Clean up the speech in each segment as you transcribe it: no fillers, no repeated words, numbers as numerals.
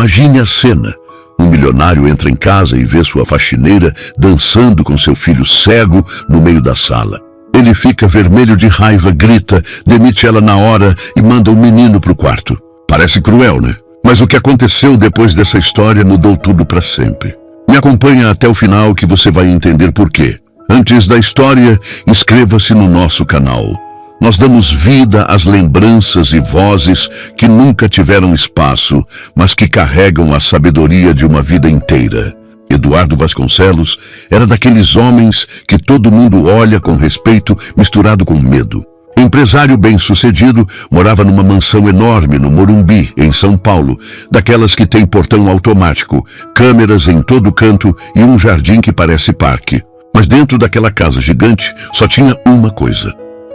Imagine a cena. Um milionário entra em casa e vê sua faxineira dançando com seu filho cego no meio da sala. Ele fica vermelho de raiva, grita, demite ela na hora e manda o menino para o quarto. Parece cruel, né? Mas o que aconteceu depois dessa história mudou tudo para sempre. Me acompanha até o final que você vai entender por quê. Antes da história, inscreva-se no nosso canal. Nós damos vida às lembranças e vozes que nunca tiveram espaço, mas que carregam a sabedoria de uma vida inteira. Eduardo Vasconcelos era daqueles homens que todo mundo olha com respeito misturado com medo. Empresário bem-sucedido, morava numa mansão enorme no Morumbi, em São Paulo, daquelas que tem portão automático, câmeras em todo canto e um jardim que parece parque. Mas dentro daquela casa gigante só tinha uma coisa: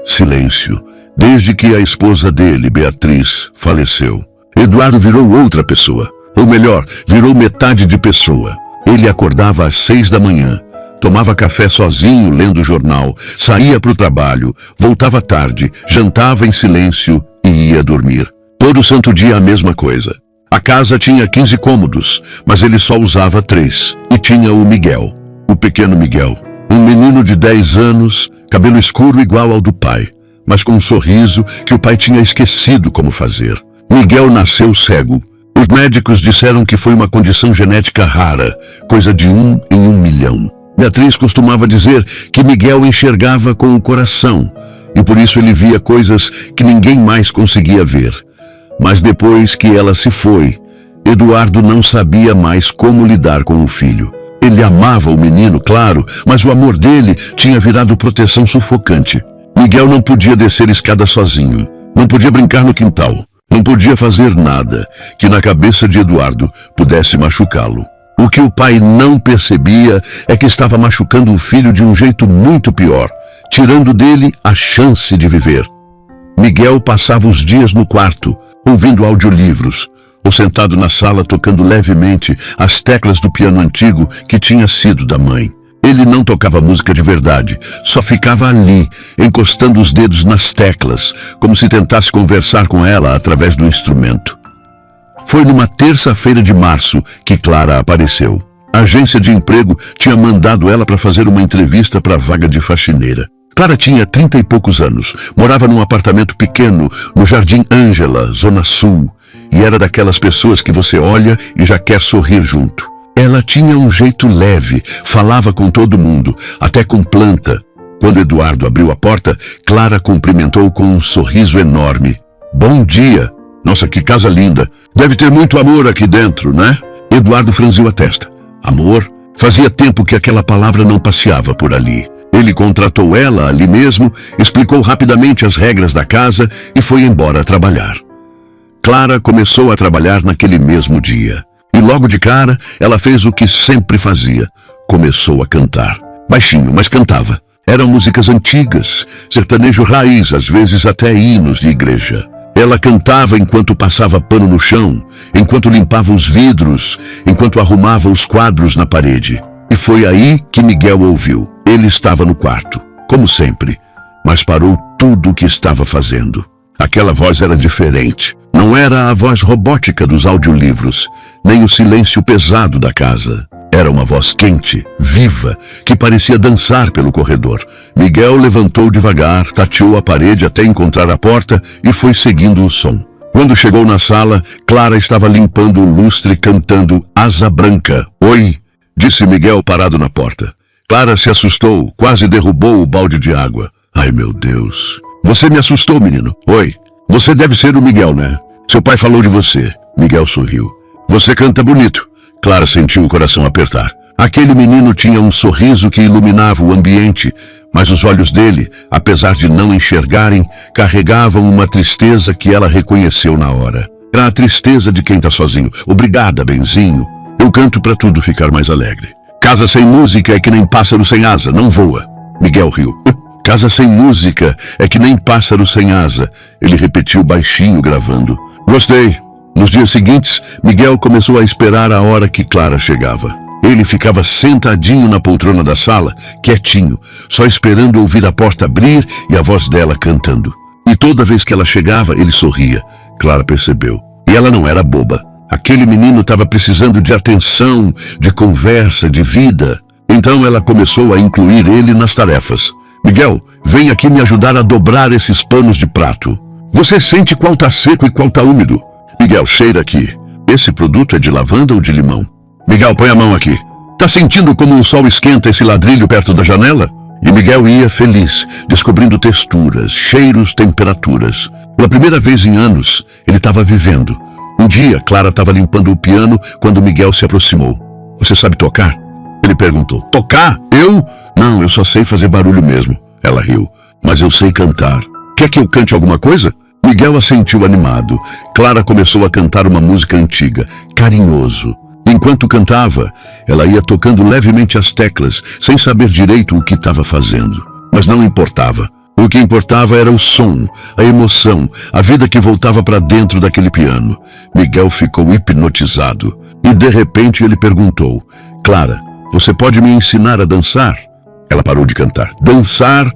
silêncio, desde que a esposa dele, Beatriz, faleceu. Eduardo virou outra pessoa, ou melhor, virou metade de pessoa. Ele acordava às 6 da manhã, tomava café sozinho lendo jornal, saía para o trabalho, voltava tarde, jantava em silêncio e ia dormir. Todo santo dia a mesma coisa. A casa tinha 15 cômodos, mas ele só usava 3. E tinha o Miguel, o pequeno Miguel. Um menino de 10 anos, cabelo escuro igual ao do pai, mas com um sorriso que o pai tinha esquecido como fazer. Miguel nasceu cego. Os médicos disseram que foi uma condição genética rara, coisa de 1 em 1 milhão. Beatriz costumava dizer que Miguel enxergava com o coração, e por isso ele via coisas que ninguém mais conseguia ver. Mas depois que ela se foi, Eduardo não sabia mais como lidar com o filho. Ele amava o menino, claro, mas o amor dele tinha virado proteção sufocante. Miguel não podia descer escada sozinho, não podia brincar no quintal, não podia fazer nada que na cabeça de Eduardo pudesse machucá-lo. O que o pai não percebia é que estava machucando o filho de um jeito muito pior, tirando dele a chance de viver. Miguel passava os dias no quarto, ouvindo audiolivros, ou sentado na sala tocando levemente as teclas do piano antigo que tinha sido da mãe. Ele não tocava música de verdade, só ficava ali, encostando os dedos nas teclas, como se tentasse conversar com ela através do instrumento. Foi numa terça-feira de março que Clara apareceu. A agência de emprego tinha mandado ela para fazer uma entrevista para a vaga de faxineira. Clara tinha 30 e poucos anos, morava num apartamento pequeno no Jardim Ângela, Zona Sul, e era daquelas pessoas que você olha e já quer sorrir junto. Ela tinha um jeito leve, falava com todo mundo, até com planta. Quando Eduardo abriu a porta, Clara cumprimentou com um sorriso enorme. Bom dia! Nossa, que casa linda! Deve ter muito amor aqui dentro, né? Eduardo franziu a testa. Amor? Fazia tempo que aquela palavra não passeava por ali. Ele contratou ela ali mesmo, explicou rapidamente as regras da casa e foi embora trabalhar. Clara começou a trabalhar naquele mesmo dia. E logo de cara, ela fez o que sempre fazia. Começou a cantar. Baixinho, mas cantava. Eram músicas antigas, sertanejo raiz, às vezes até hinos de igreja. Ela cantava enquanto passava pano no chão, enquanto limpava os vidros, enquanto arrumava os quadros na parede. E foi aí que Miguel ouviu. Ele estava no quarto, como sempre, mas parou tudo o que estava fazendo. Aquela voz era diferente. Não era a voz robótica dos audiolivros, nem o silêncio pesado da casa. Era uma voz quente, viva, que parecia dançar pelo corredor. Miguel levantou devagar, tateou a parede até encontrar a porta e foi seguindo o som. Quando chegou na sala, Clara estava limpando o lustre cantando Asa Branca. Oi, disse Miguel parado na porta. Clara se assustou, quase derrubou o balde de água. Ai, meu Deus. Você me assustou, menino. Oi. Você deve ser o Miguel, né? Seu pai falou de você. Miguel sorriu. Você canta bonito. Clara sentiu o coração apertar. Aquele menino tinha um sorriso que iluminava o ambiente, mas os olhos dele, apesar de não enxergarem, carregavam uma tristeza que ela reconheceu na hora. Era a tristeza de quem tá sozinho. Obrigada, benzinho. Eu canto pra tudo ficar mais alegre. Casa sem música é que nem pássaro sem asa, não voa. Miguel riu. Casa sem música é que nem pássaro sem asa. Ele repetiu baixinho, gravando. Gostei. Nos dias seguintes, Miguel começou a esperar a hora que Clara chegava. Ele ficava sentadinho na poltrona da sala, quietinho, só esperando ouvir a porta abrir e a voz dela cantando. E toda vez que ela chegava, ele sorria. Clara percebeu. E ela não era boba. Aquele menino estava precisando de atenção, de conversa, de vida. Então ela começou a incluir ele nas tarefas. Miguel, vem aqui me ajudar a dobrar esses panos de prato. Você sente qual tá seco e qual tá úmido? Miguel, cheira aqui. Esse produto é de lavanda ou de limão? Miguel, põe a mão aqui. Tá sentindo como o sol esquenta esse ladrilho perto da janela? E Miguel ia feliz, descobrindo texturas, cheiros, temperaturas. Pela primeira vez em anos, ele estava vivendo. Um dia, Clara estava limpando o piano quando Miguel se aproximou. Você sabe tocar? Ele perguntou. Tocar? Eu? Não, eu só sei fazer barulho mesmo. Ela riu. Mas eu sei cantar. Quer que eu cante alguma coisa? Miguel assentiu animado. Clara começou a cantar uma música antiga, Carinhoso. Enquanto cantava, ela ia tocando levemente as teclas, sem saber direito o que estava fazendo. Mas não importava. O que importava era o som, a emoção, a vida que voltava para dentro daquele piano. Miguel ficou hipnotizado. E de repente ele perguntou, Clara, você pode me ensinar a dançar? Ela parou de cantar. Dançar?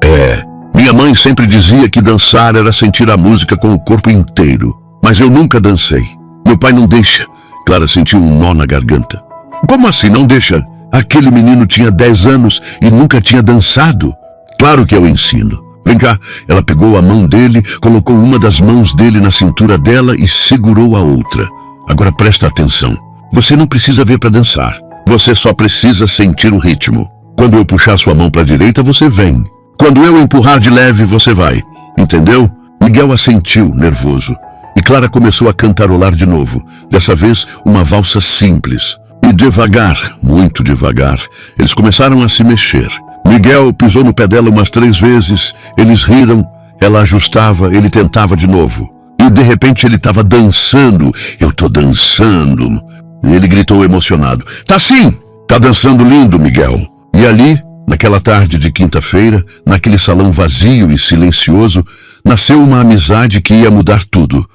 É. Minha mãe sempre dizia que dançar era sentir a música com o corpo inteiro. Mas eu nunca dancei. Meu pai não deixa. Clara sentiu um nó na garganta. Como assim não deixa? Aquele menino tinha 10 anos e nunca tinha dançado. Claro que eu ensino. Vem cá. Ela pegou a mão dele, colocou uma das mãos dele na cintura dela e segurou a outra. Agora presta atenção. Você não precisa ver para dançar. Você só precisa sentir o ritmo. Quando eu puxar sua mão para a direita, você vem. Quando eu empurrar de leve, você vai. Entendeu? Miguel assentiu, nervoso. E Clara começou a cantarolar de novo. Dessa vez, uma valsa simples. E devagar, muito devagar, eles começaram a se mexer. Miguel pisou no pé dela umas 3 vezes. Eles riram. Ela ajustava, ele tentava de novo. E de repente ele estava dançando. Eu tô dançando. E ele gritou emocionado. Tá sim! Tá dançando lindo, Miguel. E ali, naquela tarde de quinta-feira, naquele salão vazio e silencioso, nasceu uma amizade que ia mudar tudo.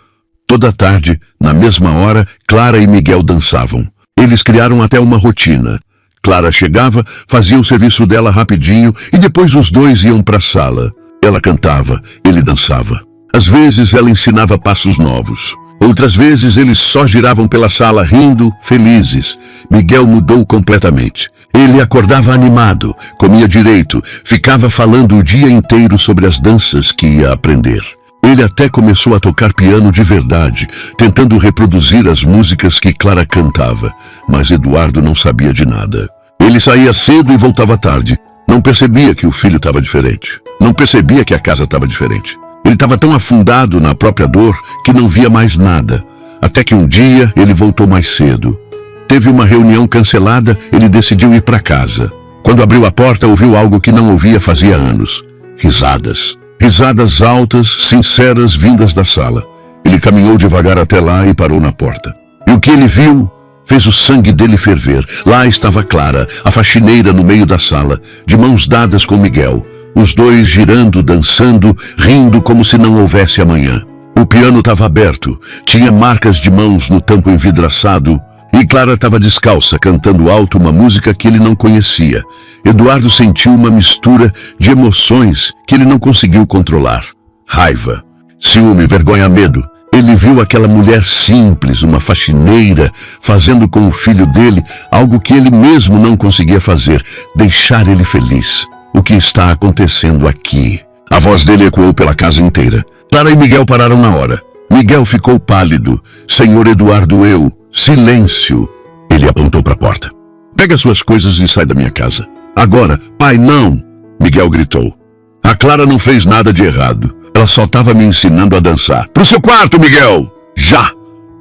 Toda tarde, na mesma hora, Clara e Miguel dançavam. Eles criaram até uma rotina. Clara chegava, fazia o serviço dela rapidinho e depois os dois iam para a sala. Ela cantava, ele dançava. Às vezes ela ensinava passos novos. Outras vezes eles só giravam pela sala rindo, felizes. Miguel mudou completamente. Ele acordava animado, comia direito, ficava falando o dia inteiro sobre as danças que ia aprender. Ele até começou a tocar piano de verdade, tentando reproduzir as músicas que Clara cantava, mas Eduardo não sabia de nada. Ele saía cedo e voltava tarde. Não percebia que o filho estava diferente. Não percebia que a casa estava diferente. Ele estava tão afundado na própria dor que não via mais nada. Até que um dia ele voltou mais cedo. Teve uma reunião cancelada, ele decidiu ir para casa. Quando abriu a porta, ouviu algo que não ouvia fazia anos. Risadas. Risadas altas, sinceras, vindas da sala. Ele caminhou devagar até lá e parou na porta. E o que ele viu fez o sangue dele ferver. Lá estava Clara, a faxineira no meio da sala, de mãos dadas com Miguel. Os dois girando, dançando, rindo como se não houvesse amanhã. O piano estava aberto, tinha marcas de mãos no tampo envidraçado, e Clara estava descalça, cantando alto uma música que ele não conhecia. Eduardo sentiu uma mistura de emoções que ele não conseguiu controlar. Raiva, ciúme, vergonha, medo. Ele viu aquela mulher simples, uma faxineira, fazendo com o filho dele algo que ele mesmo não conseguia fazer, deixar ele feliz. O que está acontecendo aqui? A voz dele ecoou pela casa inteira. Clara e Miguel pararam na hora. Miguel ficou pálido. Senhor Eduardo, eu... Silêncio. Ele apontou para a porta. Pega suas coisas e sai da minha casa. Agora. Pai, não. Miguel gritou. A Clara não fez nada de errado. Ela só estava me ensinando a dançar. Pro seu quarto, Miguel! Já!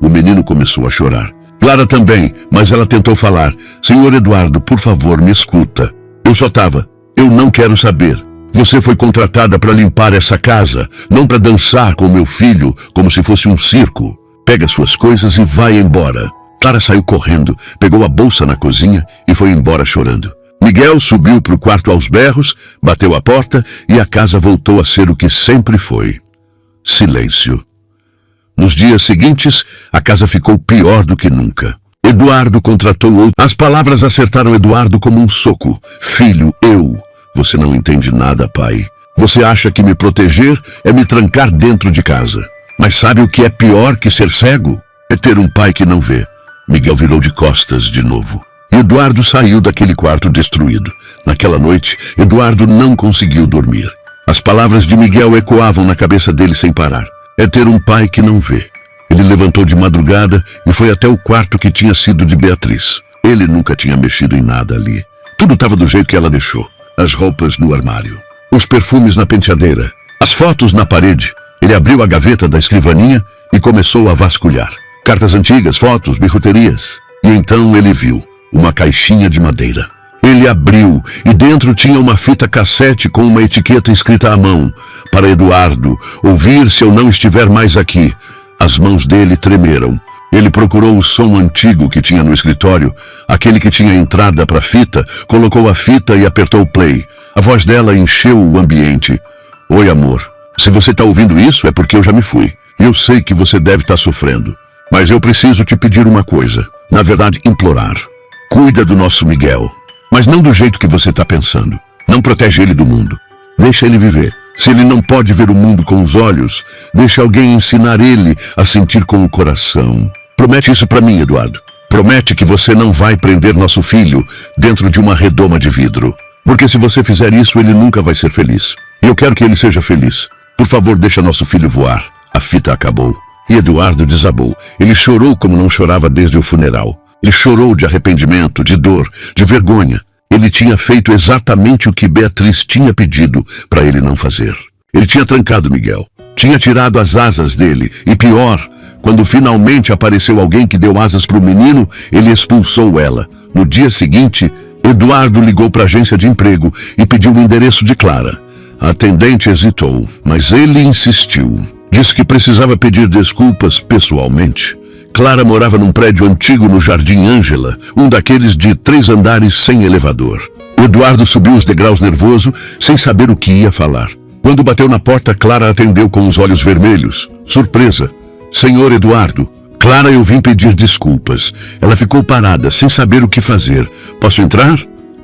O menino começou a chorar. Clara também, mas ela tentou falar. Senhor Eduardo, por favor, me escuta. Eu só estava. Eu não quero saber. Você foi contratada para limpar essa casa, não para dançar com meu filho, como se fosse um circo. Pega suas coisas e vai embora. Clara saiu correndo, pegou a bolsa na cozinha e foi embora chorando. Miguel subiu para o quarto aos berros, bateu a porta e a casa voltou a ser o que sempre foi. Silêncio. Nos dias seguintes, a casa ficou pior do que nunca. Eduardo contratou outro. As palavras acertaram Eduardo como um soco. Filho, eu. Você não entende nada, pai. Você acha que me proteger é me trancar dentro de casa. Mas sabe o que é pior que ser cego? É ter um pai que não vê. Miguel virou de costas de novo. E Eduardo saiu daquele quarto destruído. Naquela noite, Eduardo não conseguiu dormir. As palavras de Miguel ecoavam na cabeça dele sem parar. É ter um pai que não vê. Ele levantou de madrugada e foi até o quarto que tinha sido de Beatriz. Ele nunca tinha mexido em nada ali. Tudo estava do jeito que ela deixou. As roupas no armário, os perfumes na penteadeira, as fotos na parede. Ele abriu a gaveta da escrivaninha e começou a vasculhar. Cartas antigas, fotos, bijuterias. E então ele viu uma caixinha de madeira. Ele abriu e dentro tinha uma fita cassete com uma etiqueta escrita à mão. Para Eduardo ouvir se eu não estiver mais aqui. As mãos dele tremeram. Ele procurou o som antigo que tinha no escritório, aquele que tinha entrada para a fita, colocou a fita e apertou o play. A voz dela encheu o ambiente. Oi, amor. Se você está ouvindo isso é porque eu já me fui. E eu sei que você deve estar sofrendo. Mas eu preciso te pedir uma coisa. Na verdade, implorar. Cuida do nosso Miguel. Mas não do jeito que você está pensando. Não protege ele do mundo. Deixa ele viver. Se ele não pode ver o mundo com os olhos, deixa alguém ensinar ele a sentir com o coração. Promete isso para mim, Eduardo. Promete que você não vai prender nosso filho dentro de uma redoma de vidro. Porque se você fizer isso, ele nunca vai ser feliz. E eu quero que ele seja feliz. Por favor, deixa nosso filho voar. A fita acabou. E Eduardo desabou. Ele chorou como não chorava desde o funeral. Ele chorou de arrependimento, de dor, de vergonha. Ele tinha feito exatamente o que Beatriz tinha pedido para ele não fazer. Ele tinha trancado Miguel. Tinha tirado as asas dele. E pior, quando finalmente apareceu alguém que deu asas para o menino, ele expulsou ela. No dia seguinte, Eduardo ligou para a agência de emprego e pediu o endereço de Clara. A atendente hesitou, mas ele insistiu. Disse que precisava pedir desculpas pessoalmente. Clara morava num prédio antigo no Jardim Ângela, um daqueles de 3 andares sem elevador. Eduardo subiu os degraus nervoso, sem saber o que ia falar. Quando bateu na porta, Clara atendeu com os olhos vermelhos. Surpresa. Senhor Eduardo. Clara, eu vim pedir desculpas. Ela ficou parada, sem saber o que fazer. Posso entrar?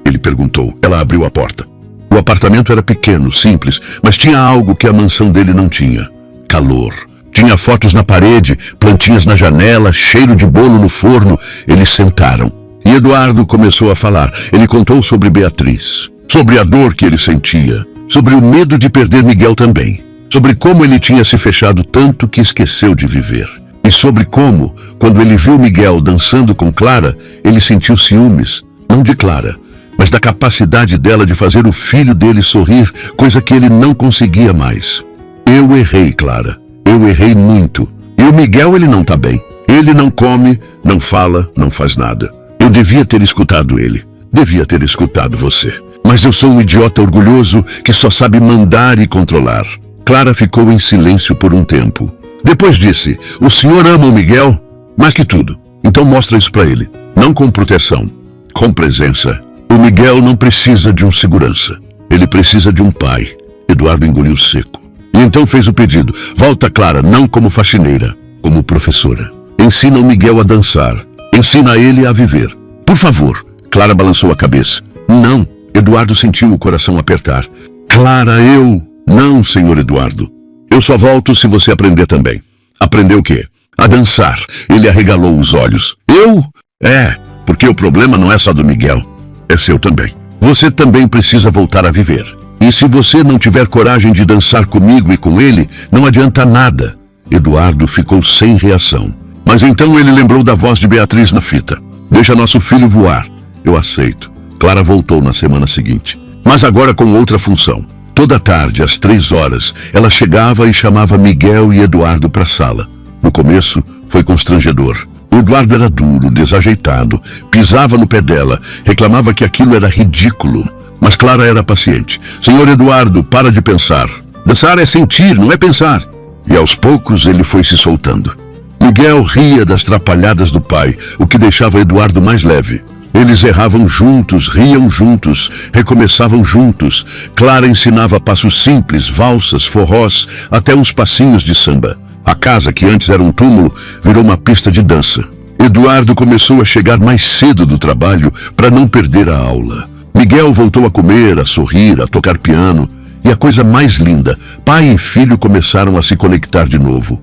Ele perguntou. Ela abriu a porta. O apartamento era pequeno, simples, mas tinha algo que a mansão dele não tinha. Calor. Tinha fotos na parede, plantinhas na janela, cheiro de bolo no forno. Eles sentaram. E Eduardo começou a falar. Ele contou sobre Beatriz, sobre a dor que ele sentia, sobre o medo de perder Miguel também, sobre como ele tinha se fechado tanto que esqueceu de viver. E sobre como, quando ele viu Miguel dançando com Clara, ele sentiu ciúmes, não de Clara, mas da capacidade dela de fazer o filho dele sorrir, coisa que ele não conseguia mais. Eu errei, Clara. Eu errei muito. E o Miguel, ele não tá bem. Ele não come, não fala, não faz nada. Eu devia ter escutado ele. Devia ter escutado você. Mas eu sou um idiota orgulhoso que só sabe mandar e controlar. Clara ficou em silêncio por um tempo. Depois disse, o senhor ama o Miguel? Mais que tudo. Então mostra isso pra ele. Não com proteção, com presença. O Miguel não precisa de um segurança. Ele precisa de um pai. Eduardo engoliu seco. E então fez o pedido. Volta, Clara, não como faxineira, como professora. Ensina o Miguel a dançar. Ensina ele a viver. Por favor. Clara balançou a cabeça. Não. Eduardo sentiu o coração apertar. Clara, eu... Não, senhor Eduardo. Eu só volto se você aprender também. Aprender o quê? A dançar. Ele arregalou os olhos. Eu? É, porque o problema não é só do Miguel. É seu também. Você também precisa voltar a viver. E se você não tiver coragem de dançar comigo e com ele, não adianta nada. Eduardo ficou sem reação. Mas então ele lembrou da voz de Beatriz na fita. Deixa nosso filho voar. Eu aceito. Clara voltou na semana seguinte. Mas agora com outra função. Toda tarde, às 3 horas, ela chegava e chamava Miguel e Eduardo para a sala. No começo, foi constrangedor. O Eduardo era duro, desajeitado, pisava no pé dela, reclamava que aquilo era ridículo. Mas Clara era paciente. Senhor Eduardo, para de pensar. Dançar é sentir, não é pensar. E aos poucos ele foi se soltando. Miguel ria das trapalhadas do pai, o que deixava Eduardo mais leve. Eles erravam juntos, riam juntos, recomeçavam juntos. Clara ensinava passos simples, valsas, forrós, até uns passinhos de samba. A casa, que antes era um túmulo, virou uma pista de dança. Eduardo começou a chegar mais cedo do trabalho para não perder a aula. Miguel voltou a comer, a sorrir, a tocar piano. E a coisa mais linda, pai e filho começaram a se conectar de novo.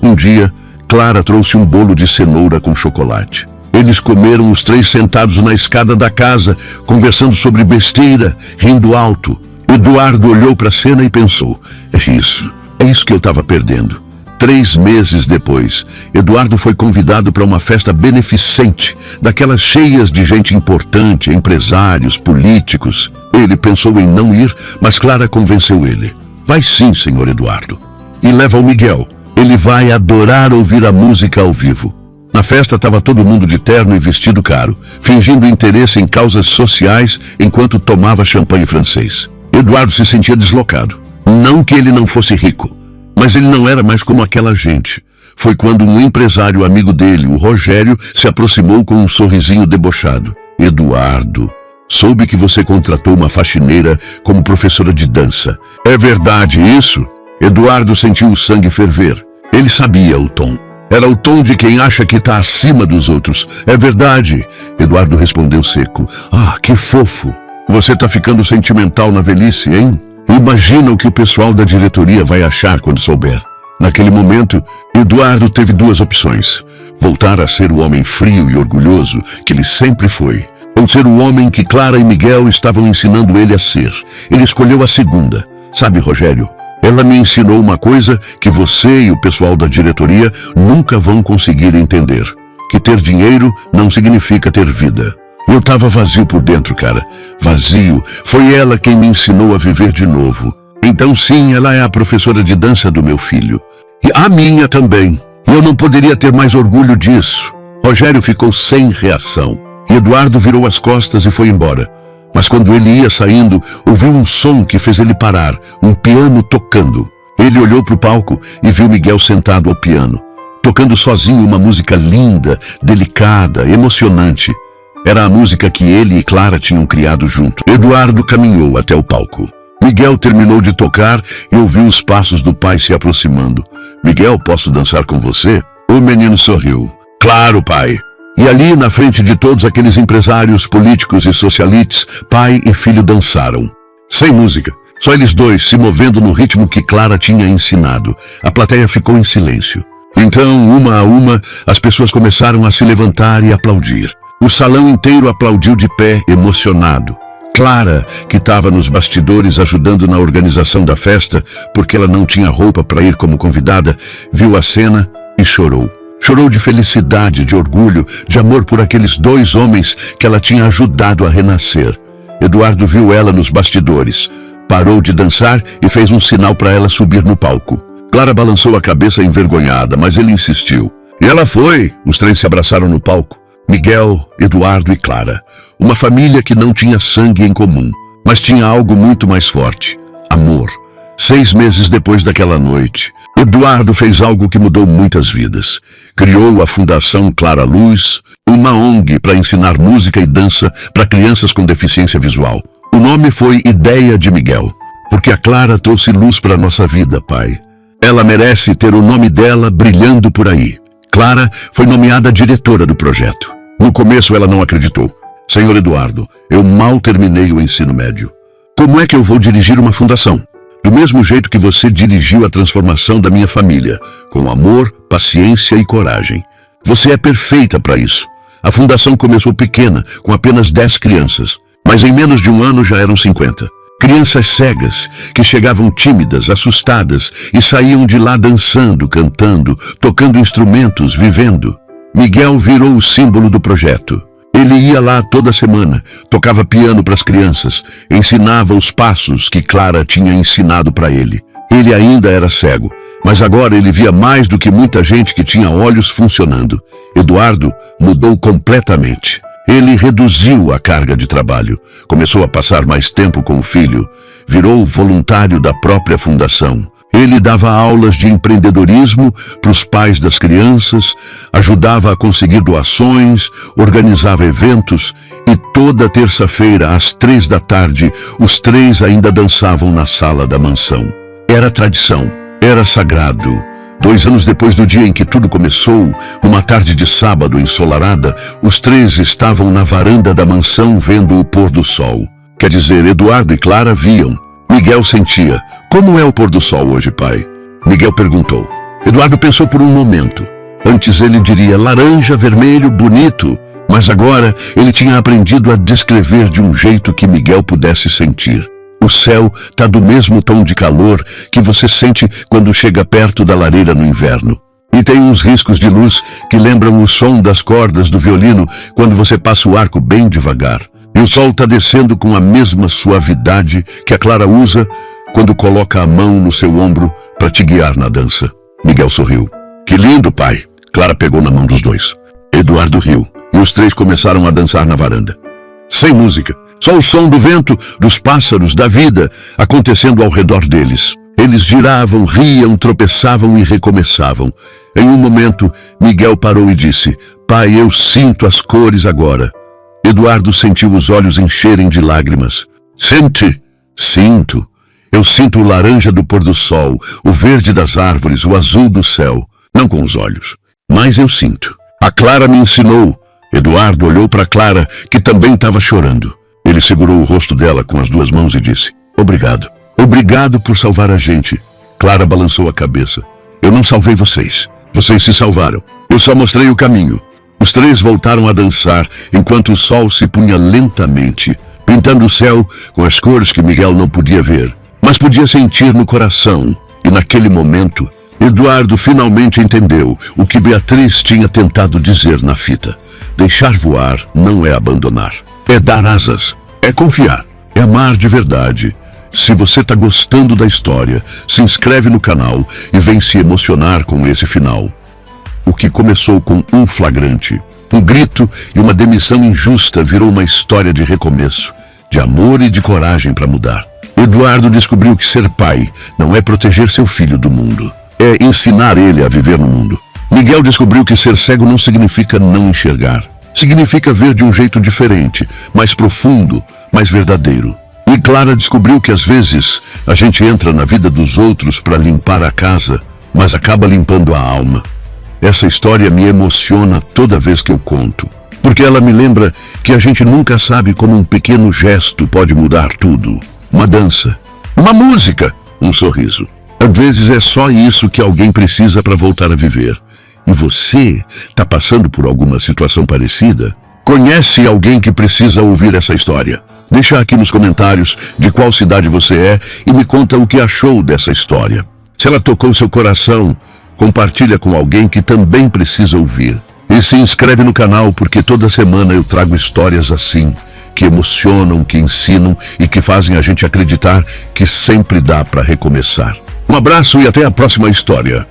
Um dia, Clara trouxe um bolo de cenoura com chocolate. Eles comeram os três sentados na escada da casa, conversando sobre besteira, rindo alto. Eduardo olhou para a cena e pensou: é isso que eu estava perdendo. 3 meses depois, Eduardo foi convidado para uma festa beneficente, daquelas cheias de gente importante, empresários, políticos. Ele pensou em não ir, mas Clara convenceu ele. Vai sim, senhor Eduardo. E leva o Miguel. Ele vai adorar ouvir a música ao vivo. Na festa estava todo mundo de terno e vestido caro, fingindo interesse em causas sociais enquanto tomava champanhe francês. Eduardo se sentia deslocado. Não que ele não fosse rico, mas ele não era mais como aquela gente. Foi quando um empresário amigo dele, o Rogério, se aproximou com um sorrisinho debochado. Eduardo, soube que você contratou uma faxineira como professora de dança. É verdade isso? Eduardo sentiu o sangue ferver. Ele sabia o tom. Era o tom de quem acha que está acima dos outros. É verdade, Eduardo respondeu seco. Ah, que fofo. Você está ficando sentimental na velhice, hein? Imagina o que o pessoal da diretoria vai achar quando souber. Naquele momento, Eduardo teve 2 opções. Voltar a ser o homem frio e orgulhoso que ele sempre foi, ou ser o homem que Clara e Miguel estavam ensinando ele a ser. Ele escolheu a segunda. Sabe, Rogério, ela me ensinou uma coisa que você e o pessoal da diretoria nunca vão conseguir entender. Que ter dinheiro não significa ter vida. Eu estava vazio por dentro, cara. Vazio. Foi ela quem me ensinou a viver de novo. Então sim, ela é a professora de dança do meu filho. E a minha também. E eu não poderia ter mais orgulho disso. Rogério ficou sem reação. E Eduardo virou as costas e foi embora. Mas quando ele ia saindo, ouviu um som que fez ele parar. Um piano tocando. Ele olhou para o palco e viu Miguel sentado ao piano, tocando sozinho uma música linda, delicada, emocionante. Era a música que ele e Clara tinham criado junto. Eduardo caminhou até o palco. Miguel terminou de tocar e ouviu os passos do pai se aproximando. Miguel, posso dançar com você? O menino sorriu. Claro, pai. E ali, na frente de todos aqueles empresários, políticos e socialites, pai e filho dançaram. Sem música. Só eles dois, se movendo no ritmo que Clara tinha ensinado. A plateia ficou em silêncio. Então, uma a uma, as pessoas começaram a se levantar e aplaudir. O salão inteiro aplaudiu de pé, emocionado. Clara, que estava nos bastidores ajudando na organização da festa, porque ela não tinha roupa para ir como convidada, viu a cena e chorou. Chorou de felicidade, de orgulho, de amor por aqueles 2 homens que ela tinha ajudado a renascer. Eduardo viu ela nos bastidores, parou de dançar e fez um sinal para ela subir no palco. Clara balançou a cabeça envergonhada, mas ele insistiu. E ela foi. Os 3 se abraçaram no palco. Miguel, Eduardo e Clara. Uma família que não tinha sangue em comum, mas tinha algo muito mais forte: amor. 6 meses depois daquela noite, Eduardo fez algo que mudou muitas vidas. Criou a Fundação Clara Luz, uma ONG para ensinar música e dança para crianças com deficiência visual. O nome foi Ideia de Miguel, porque a Clara trouxe luz para nossa vida, pai. Ela merece ter o nome dela brilhando por aí. Clara foi nomeada diretora do projeto. No começo ela não acreditou. Senhor Eduardo, eu mal terminei o ensino médio. Como é que eu vou dirigir uma fundação? Do mesmo jeito que você dirigiu a transformação da minha família, com amor, paciência e coragem. Você é perfeita para isso. A fundação começou pequena, com apenas 10 crianças, mas em menos de um ano já eram 50. Crianças cegas, que chegavam tímidas, assustadas e saíam de lá dançando, cantando, tocando instrumentos, vivendo. Miguel virou o símbolo do projeto. Ele ia lá toda semana, tocava piano para as crianças, ensinava os passos que Clara tinha ensinado para ele. Ele ainda era cego, mas agora ele via mais do que muita gente que tinha olhos funcionando. Eduardo mudou completamente. Ele reduziu a carga de trabalho, começou a passar mais tempo com o filho, virou voluntário da própria fundação. Ele dava aulas de empreendedorismo para os pais das crianças, ajudava a conseguir doações, organizava eventos e toda terça-feira, às 3 da tarde, os 3 ainda dançavam na sala da mansão. Era tradição, era sagrado. 2 anos depois do dia em que tudo começou, numa tarde de sábado ensolarada, os 3 estavam na varanda da mansão vendo o pôr do sol. Quer dizer, Eduardo e Clara viam. Miguel sentia. Como é o pôr do sol hoje, pai? Miguel perguntou. Eduardo pensou por um momento. Antes ele diria laranja, vermelho, bonito, mas agora ele tinha aprendido a descrever de um jeito que Miguel pudesse sentir. O céu está do mesmo tom de calor que você sente quando chega perto da lareira no inverno. E tem uns riscos de luz que lembram o som das cordas do violino quando você passa o arco bem devagar. E o sol está descendo com a mesma suavidade que a Clara usa quando coloca a mão no seu ombro para te guiar na dança. Miguel sorriu. Que lindo, pai! Clara pegou na mão dos dois. Eduardo riu e os três começaram a dançar na varanda. Sem música, só o som do vento, dos pássaros, da vida acontecendo ao redor deles. Eles giravam, riam, tropeçavam e recomeçavam. Em um momento, Miguel parou e disse: pai, eu sinto as cores agora. Eduardo sentiu os olhos encherem de lágrimas. Sente? Sinto. Eu sinto o laranja do pôr do sol, o verde das árvores, o azul do céu. Não com os olhos, mas eu sinto. A Clara me ensinou. Eduardo olhou para Clara, que também estava chorando. Ele segurou o rosto dela com as duas mãos e disse: obrigado. Obrigado por salvar a gente. Clara balançou a cabeça. Eu não salvei vocês. Vocês se salvaram. Eu só mostrei o caminho. Os três voltaram a dançar enquanto o sol se punha lentamente, pintando o céu com as cores que Miguel não podia ver, mas podia sentir no coração. E naquele momento, Eduardo finalmente entendeu o que Beatriz tinha tentado dizer na fita. Deixar voar não é abandonar. É dar asas. É confiar. É amar de verdade. Se você está gostando da história, se inscreve no canal e vem se emocionar com esse final. O que começou com um flagrante, um grito e uma demissão injusta virou uma história de recomeço, de amor e de coragem para mudar. Eduardo descobriu que ser pai não é proteger seu filho do mundo, é ensinar ele a viver no mundo. Miguel descobriu que ser cego não significa não enxergar. Significa ver de um jeito diferente, mais profundo, mais verdadeiro. E Clara descobriu que às vezes a gente entra na vida dos outros para limpar a casa, mas acaba limpando a alma. Essa história me emociona toda vez que eu conto, porque ela me lembra que a gente nunca sabe como um pequeno gesto pode mudar tudo. Uma dança, uma música, um sorriso. Às vezes é só isso que alguém precisa para voltar a viver. E você está passando por alguma situação parecida? Conhece alguém que precisa ouvir essa história? Deixa aqui nos comentários de qual cidade você é e me conta o que achou dessa história. Se ela tocou seu coração, compartilha com alguém que também precisa ouvir. E se inscreve no canal porque toda semana eu trago histórias assim, que emocionam, que ensinam e que fazem a gente acreditar que sempre dá para recomeçar. Um abraço e até a próxima história.